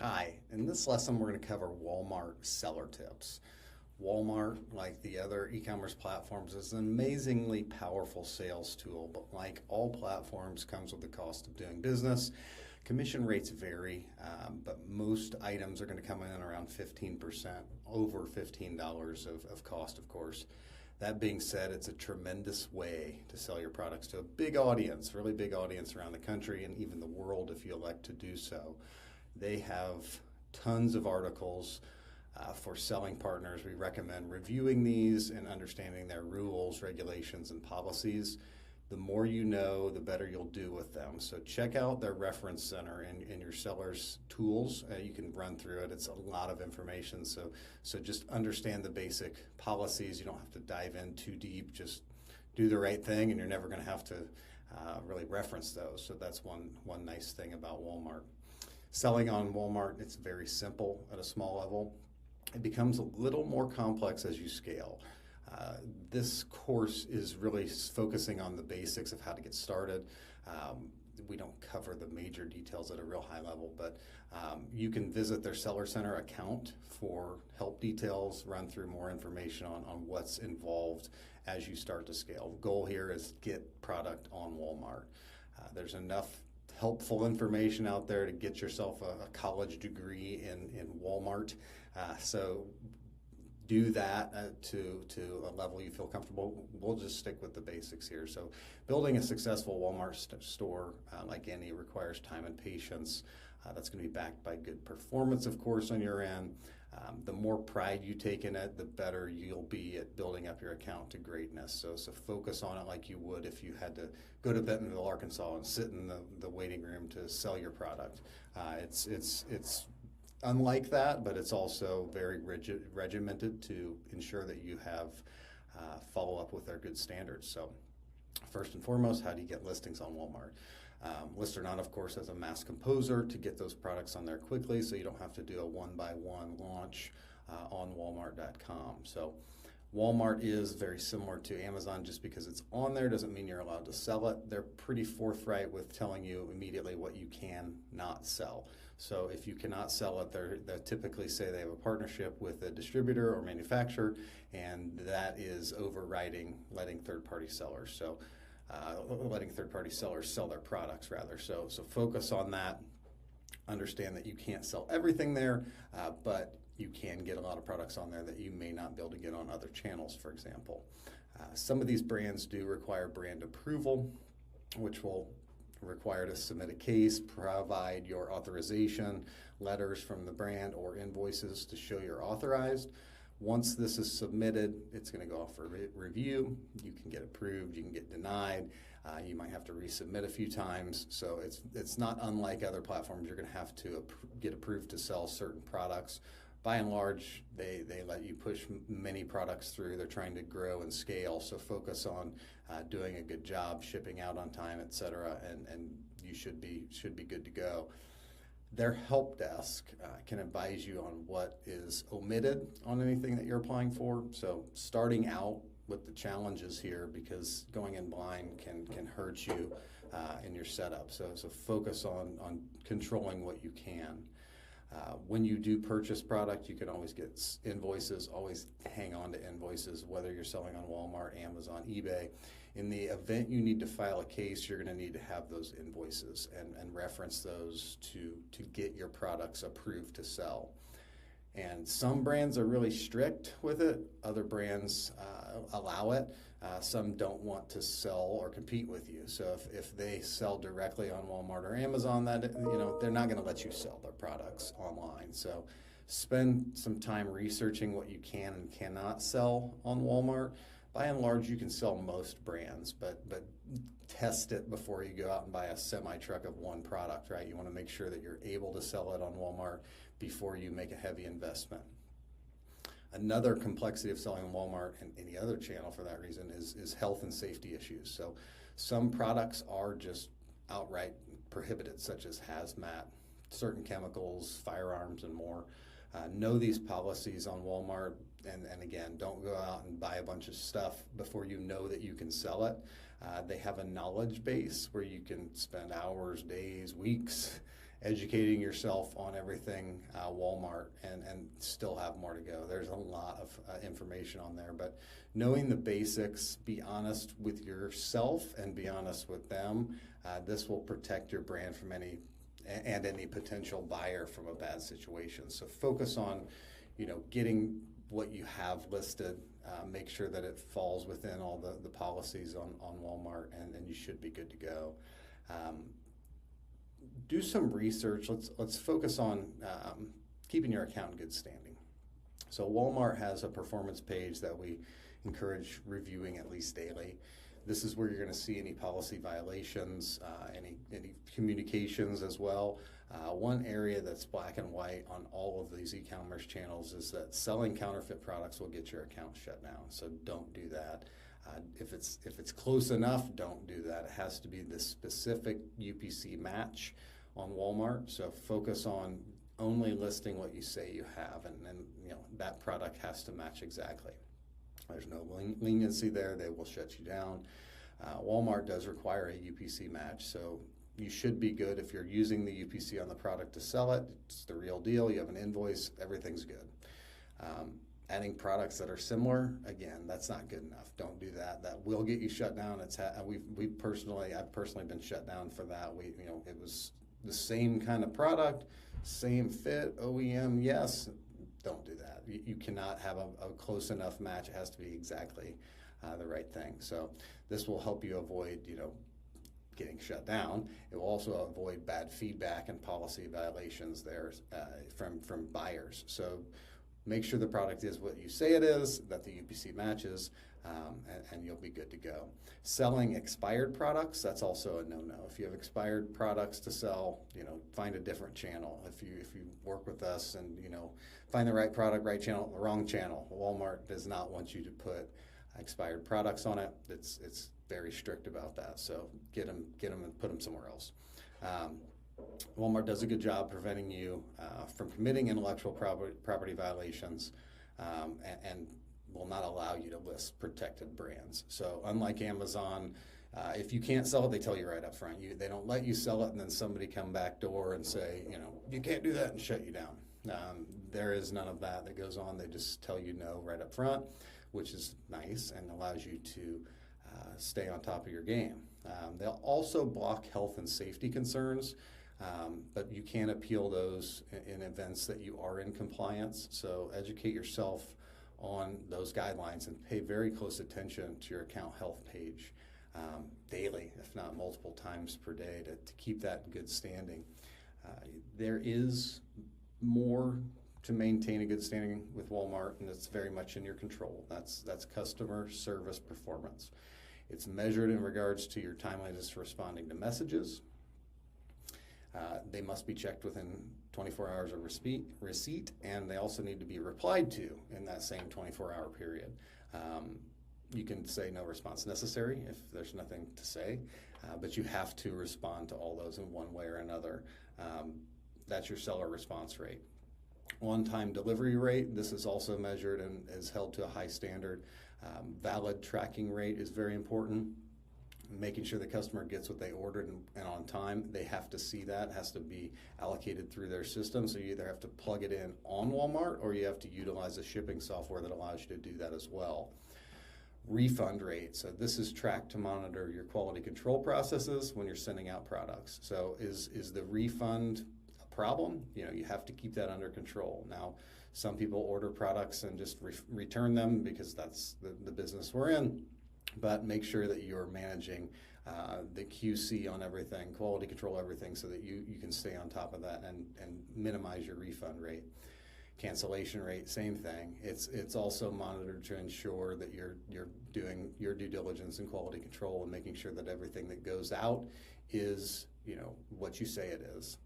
Hi, in this lesson we're going to cover Walmart seller tips. Walmart, like the other e-commerce platforms, is an amazingly powerful sales tool, but like all platforms, comes with the cost of doing business. Commission rates vary, but most items are going to come in around 15%, over $15 of cost, of course. That being said, it's a tremendous way to sell your products to a big audience, really big audience around the country and even the world if you elect to do so. They have tons of articles for selling partners. We recommend reviewing these and understanding their rules, regulations, and policies. The more you know, the better you'll do with them. So check out their reference center in your seller's tools. You can run through it. It's a lot of information. So just understand the basic policies. You don't have to dive in too deep. Just do the right thing, and you're never going to have to really reference those. So that's one nice thing about Walmart. Selling on Walmart, it's very simple at a small level. It becomes a little more complex as you scale. This course is really focusing on the basics of how to get started. We don't cover the major details at a real high level, but you can visit their Seller Center account for help details, run through more information on what's involved as you start to scale. The goal here is get product on Walmart. There's enough helpful information out there to get yourself a college degree in Walmart. So do that to a level you feel comfortable. We'll just stick with the basics here. So building a successful Walmart store, like any, requires time and patience. That's going to be backed by good performance, of course, on your end. The more pride you take in it, the better you'll be at building up your account to greatness. So focus on it like you would if you had to go to Bentonville, Arkansas, and sit in the waiting room to sell your product. It's unlike that, but it's also very regimented to ensure that you have follow up with their good standards. So first and foremost, how do you get listings on Walmart? Listernaut, of course, has a mass composer to get those products on there quickly, so you don't have to do a one-by-one launch on Walmart.com. So Walmart is very similar to Amazon. Just because it's on there doesn't mean you're allowed to sell it. They're pretty forthright with telling you immediately what you can not sell. So if you cannot sell it, they typically say they have a partnership with a distributor or manufacturer, and that is overriding letting third-party sellers. So letting third-party sellers sell their products, rather. So focus on that. Understand that you can't sell everything there, but you can get a lot of products on there that you may not be able to get on other channels, for example. Some of these brands do require brand approval, which will require to submit a case, provide your authorization, letters from the brand, or invoices to show you're authorized. Once this is submitted, it's going to go off for review. You can get approved, you can get denied. You might have to resubmit a few times. So it's not unlike other platforms. You're going to have to get approved to sell certain products. By and large, they let you push many products through. They're trying to grow and scale, so focus on doing a good job, shipping out on time, etc., and you should be good to go. Their help desk can advise you on what is omitted on anything that you're applying for. So starting out with the challenges here, because going in blind can hurt you in your setup. So focus on controlling what you can. When you do purchase product, you can always get invoices. Always hang on to invoices, whether you're selling on Walmart, Amazon, eBay. In the event you need to file a case, you're going to need to have those invoices and reference those to get your products approved to sell. And some brands are really strict with it. Other brands allow it. Some don't want to sell or compete with you. So if they sell directly on Walmart or Amazon, they're not going to let you sell their products online. So spend some time researching what you can and cannot sell on Walmart. By and large, you can sell most brands, but test it before you go out and buy a semi-truck of one product, right? You want to make sure that you're able to sell it on Walmart before you make a heavy investment. Another complexity of selling on Walmart and any other channel for that reason is health and safety issues. So some products are just outright prohibited, such as hazmat, certain chemicals, firearms, and more. Know these policies on Walmart, and again, don't go out and buy a bunch of stuff before you know that you can sell it. They have a knowledge base where you can spend hours, days, weeks, educating yourself on everything Walmart, and still have more to go. There's a lot of information on there, but knowing the basics, be honest with yourself and be honest with them. This will protect your brand from any potential buyer from a bad situation. So focus on, getting what you have listed. Make sure that it falls within all the policies on Walmart, and you should be good to go. Do some research. Let's focus on keeping your account in good standing. So Walmart has a performance page that we encourage reviewing at least daily. This is where you're going to see any policy violations, any communications as well. One area that's black and white on all of these e-commerce channels is that selling counterfeit products will get your account shut down. So don't do that. If it's close enough, don't do that. It has to be the specific UPC match on Walmart. So focus on only listing what you say you have, and that product has to match exactly. There's no leniency there. They will shut you down. Walmart does require a UPC match, so you should be good if you're using the UPC on the product to sell it. It's the real deal. You have an invoice. Everything's good. Adding products that are similar, again, that's not good enough. Don't do that. That will get you shut down. I've personally been shut down for that. It was the same kind of product, same fit, OEM. Yes, don't do that. You cannot have a close enough match. It has to be exactly the right thing. So this will help you avoid, getting shut down. It will also avoid bad feedback and policy violations there from buyers. So make sure the product is what you say it is, that the UPC matches, and you'll be good to go. Selling expired products, that's also a no-no. If you have expired products to sell, find a different channel. If you work with us and, find the right product, right channel, the wrong channel. Walmart does not want you to put expired products on it. It's very strict about that. So get them and put them somewhere else. Walmart does a good job preventing you from committing intellectual property violations, and will not allow you to list protected brands. So unlike Amazon, if you can't sell it, they tell you right up front. They don't let you sell it and then somebody come back door and say, you can't do that, and shut you down. There is none of that goes on. They just tell you no right up front, which is nice and allows you to stay on top of your game. They'll also block health and safety concerns, but you can appeal those in events that you are in compliance. So educate yourself on those guidelines and pay very close attention to your account health page daily, if not multiple times per day, to keep that in good standing. There is more to maintain a good standing with Walmart, and it's very much in your control. That's customer service performance. It's measured in regards to your timeliness responding to messages. They must be checked within 24 hours of receipt, and they also need to be replied to in that same 24-hour period. You can say no response necessary if there's nothing to say, but you have to respond to all those in one way or another. That's your seller response rate. On-time delivery rate, this is also measured and is held to a high standard. Valid tracking rate is very important. Making sure the customer gets what they ordered and on time. They have to see that. It has to be allocated through their system. So you either have to plug it in on Walmart or you have to utilize a shipping software that allows you to do that as well. Refund rate. So this is tracked to monitor your quality control processes when you're sending out products. So is the refund a problem? You have to keep that under control. Now, some people order products and just return them because that's the business we're in. But make sure that you're managing the QC on everything, quality control everything, so that you can stay on top of that and minimize your refund rate. Cancellation rate, same thing. It's also monitored to ensure that you're doing your due diligence and quality control and making sure that everything that goes out is what you say it is.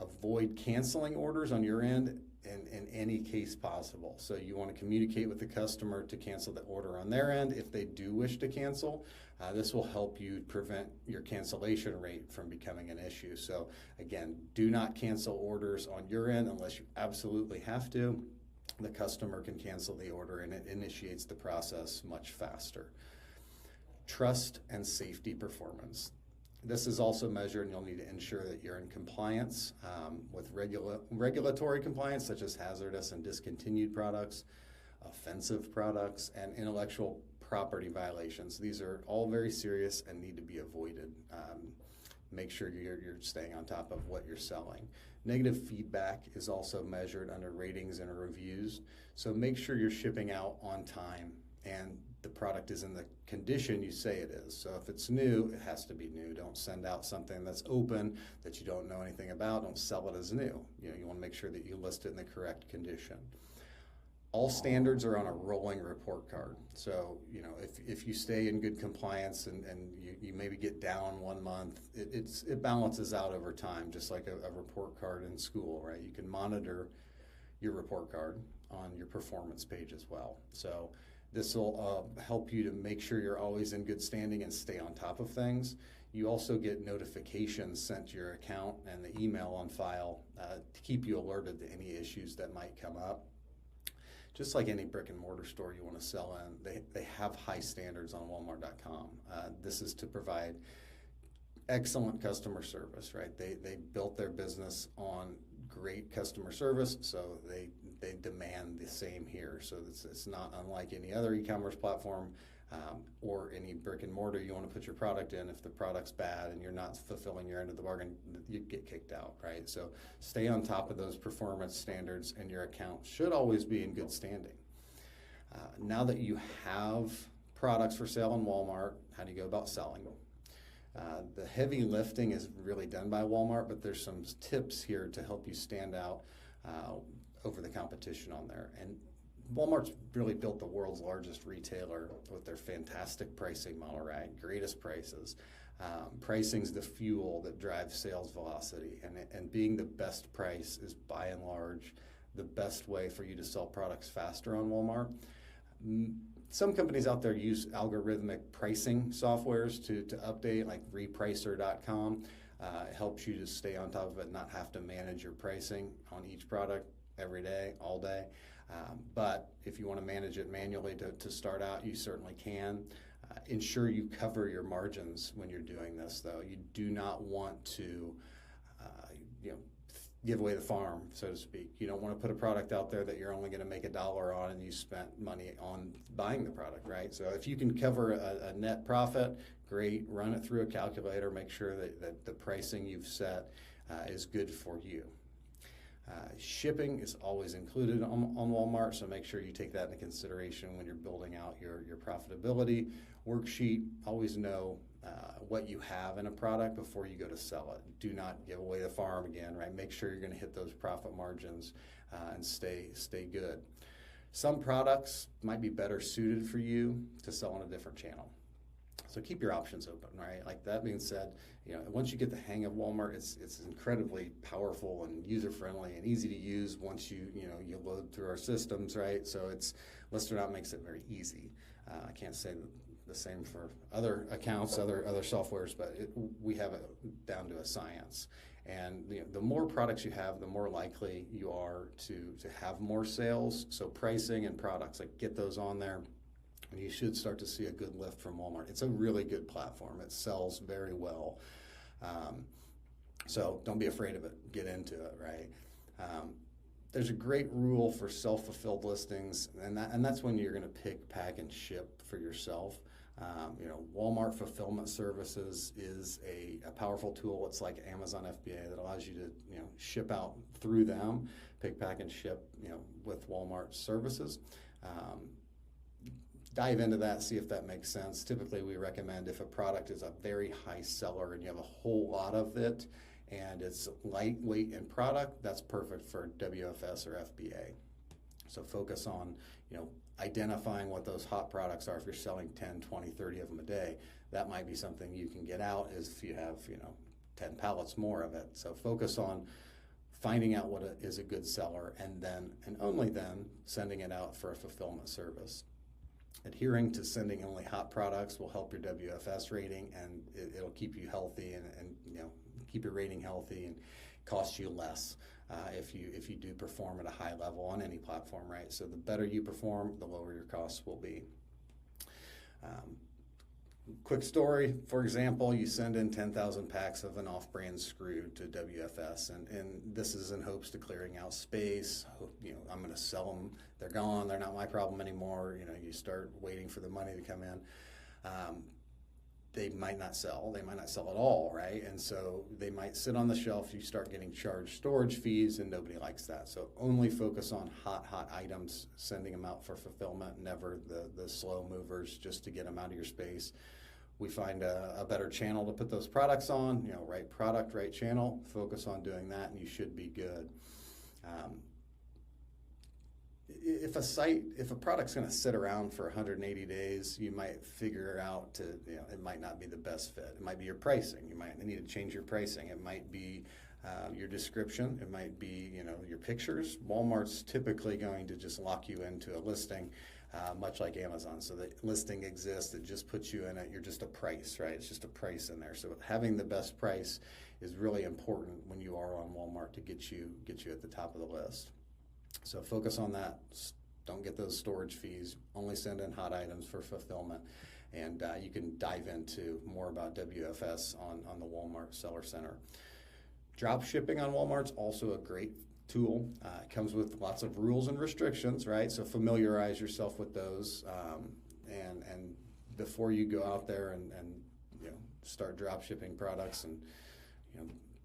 Avoid canceling orders on your end in any case possible. So you want to communicate with the customer to cancel the order on their end. If they do wish to cancel, this will help you prevent your cancellation rate from becoming an issue. So again, do not cancel orders on your end unless you absolutely have to. The customer can cancel the order and it initiates the process much faster. Trust and safety performance. This is also measured, and you'll need to ensure that you're in compliance with regulatory compliance, such as hazardous and discontinued products, offensive products, and intellectual property violations. These are all very serious and need to be avoided. Make sure you're staying on top of what you're selling. Negative feedback is also measured under ratings and reviews. So make sure you're shipping out on time and the product is in the condition you say it is. So if it's new, it has to be new. Don't send out something that's open that you don't know anything about. Don't sell it as new. You want to make sure that you list it in the correct condition. All standards are on a rolling report card. So, if you stay in good compliance and you maybe get down 1 month, it balances out over time, just like a report card in school, right? You can monitor your report card on your performance page as well. So this will help you to make sure you're always in good standing and stay on top of things. You also get notifications sent to your account and the email on file to keep you alerted to any issues that might come up. Just like any brick and mortar store you want to sell in, they have high standards on Walmart.com. This is to provide excellent customer service, right? They built their business on great customer service, so they demand the same here. So it's not unlike any other e-commerce platform or any brick and mortar. You want to put your product in. If the product's bad and you're not fulfilling your end of the bargain, you get kicked out, right? So stay on top of those performance standards, and your account should always be in good standing. Now that you have products for sale on Walmart, how do you go about selling them? The heavy lifting is really done by Walmart, but there's some tips here to help you stand out over the competition on there. And Walmart's really built the world's largest retailer with their fantastic pricing model, right? Greatest prices. Pricing's the fuel that drives sales velocity, and being the best price is by and large the best way for you to sell products faster on Walmart. Some companies out there use algorithmic pricing softwares to update, like repricer.com. It helps you to stay on top of it, not have to manage your pricing on each product every day, all day. But if you want to manage it manually to start out, you certainly can. Ensure you cover your margins when you're doing this, though. You do not want to give away the farm, so to speak. You don't want to put a product out there that you're only going to make $1 on and you spent money on buying the product, right? So if you can cover a net profit, great. Run it through a calculator. Make sure that the pricing you've set is good for you. Shipping is always included on Walmart, so make sure you take that into consideration when you're building out your profitability worksheet. Always know what you have in a product before you go to sell it. Do not give away the farm again, right? Make sure you're going to hit those profit margins and stay good. Some products might be better suited for you to sell on a different channel. So keep your options open, right? Like that being said, once you get the hang of Walmart, it's incredibly powerful and user-friendly and easy to use once you load through our systems, right? So Listernow makes it very easy. I can't say the same for other accounts, other softwares, but we have it down to a science. And the more products you have, the more likely you are to have more sales. So pricing and products, like get those on there. And you should start to see a good lift from Walmart. It's a really good platform. It sells very well. So don't be afraid of it. Get into it, right? There's a great rule for self-fulfilled listings, and that's when you're going to pick, pack, and ship for yourself. Walmart Fulfillment Services is a powerful tool. It's like Amazon FBA that allows you to ship out through them, pick, pack, and ship with Walmart services. Dive into that, see if that makes sense. Typically, we recommend if a product is a very high seller and you have a whole lot of it and it's lightweight in product, that's perfect for WFS or FBA. So focus on, identifying what those hot products are. If you're selling 10, 20, 30 of them a day, that might be something you can get out if you have, 10 pallets more of it. So focus on finding out what is a good seller and only then sending it out for a fulfillment service. Adhering to sending only hot products will help your WFS rating, and it'll keep you healthy and keep your rating healthy and cost you less if you do perform at a high level on any platform, right? So the better you perform, the lower your costs will be. Quick story, for example, you send in 10,000 packs of an off-brand screw to WFS, and this is in hopes to clearing out space. I'm going to sell them. They're gone. They're not my problem anymore. You start waiting for the money to come in. They might not sell. They might not sell at all, right? And so they might sit on the shelf. You start getting charged storage fees, and nobody likes that. So only focus on hot items, sending them out for fulfillment, never the slow movers just to get them out of your space. We find a better channel to put those products on, right product, right channel, focus on doing that, and you should be good. If a product's going to sit around for 180 days, you might figure out it might not be the best fit. It might be your pricing. You might need to change your pricing. It might be your description. It might be, your pictures. Walmart's typically going to just lock you into a listing, much like Amazon. So the listing exists. It just puts you in it. You're just a price, right? It's just a price in there. So having the best price is really important when you are on Walmart to get you at the top of the list. So focus on that. Don't get those storage fees. Only send in hot items for fulfillment. And you can dive into more about WFS on the Walmart Seller Center. Drop shipping on Walmart's also a great tool. It comes with lots of rules and restrictions, right? So familiarize yourself with those. And before you go out there and start drop shipping products and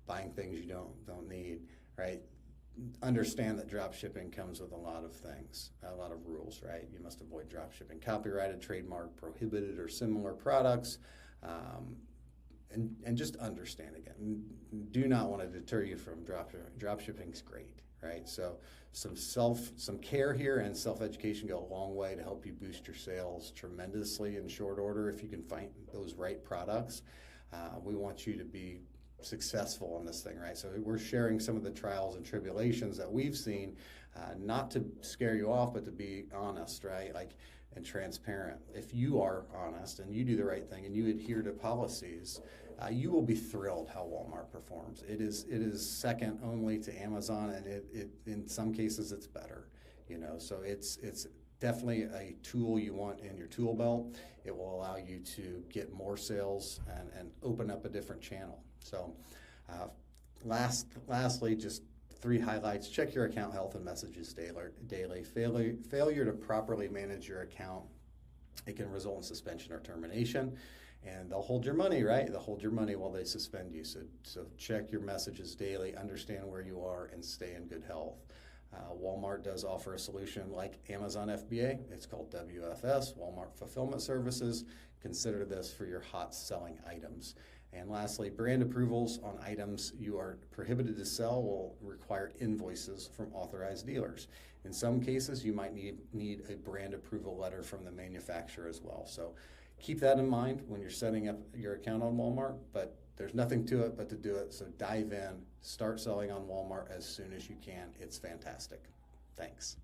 buying things you don't need, right? Understand that drop shipping comes with a lot of things, a lot of rules, right? You must avoid drop shipping copyrighted, trademark, prohibited, or similar products, and just understand again. Do not want to deter you from drop shipping. Drop shipping is great, right? So some care here and self-education go a long way to help you boost your sales tremendously in short order if you can find those right products. We want you to be successful in this thing, right? So we're sharing some of the trials and tribulations that we've seen, not to scare you off, but to be honest, right? And transparent. If you are honest and you do the right thing and you adhere to policies, you will be thrilled how Walmart performs. It is second only to Amazon, and it in some cases it's better. So it's definitely a tool you want in your tool belt. It will allow you to get more sales and open up a different channel. So lastly, just 3 highlights. Check your account health and messages daily. Failure to properly manage your account, it can result in suspension or termination. And they'll hold your money, right? They'll hold your money while they suspend you. So check your messages daily, understand where you are, and stay in good health. Walmart does offer a solution like Amazon FBA. It's called WFS, Walmart Fulfillment Services. Consider this for your hot selling items. And lastly, brand approvals on items you are prohibited to sell will require invoices from authorized dealers. In some cases, you might need a brand approval letter from the manufacturer as well. So keep that in mind when you're setting up your account on Walmart, but there's nothing to it but to do it. So dive in, start selling on Walmart as soon as you can. It's fantastic. Thanks.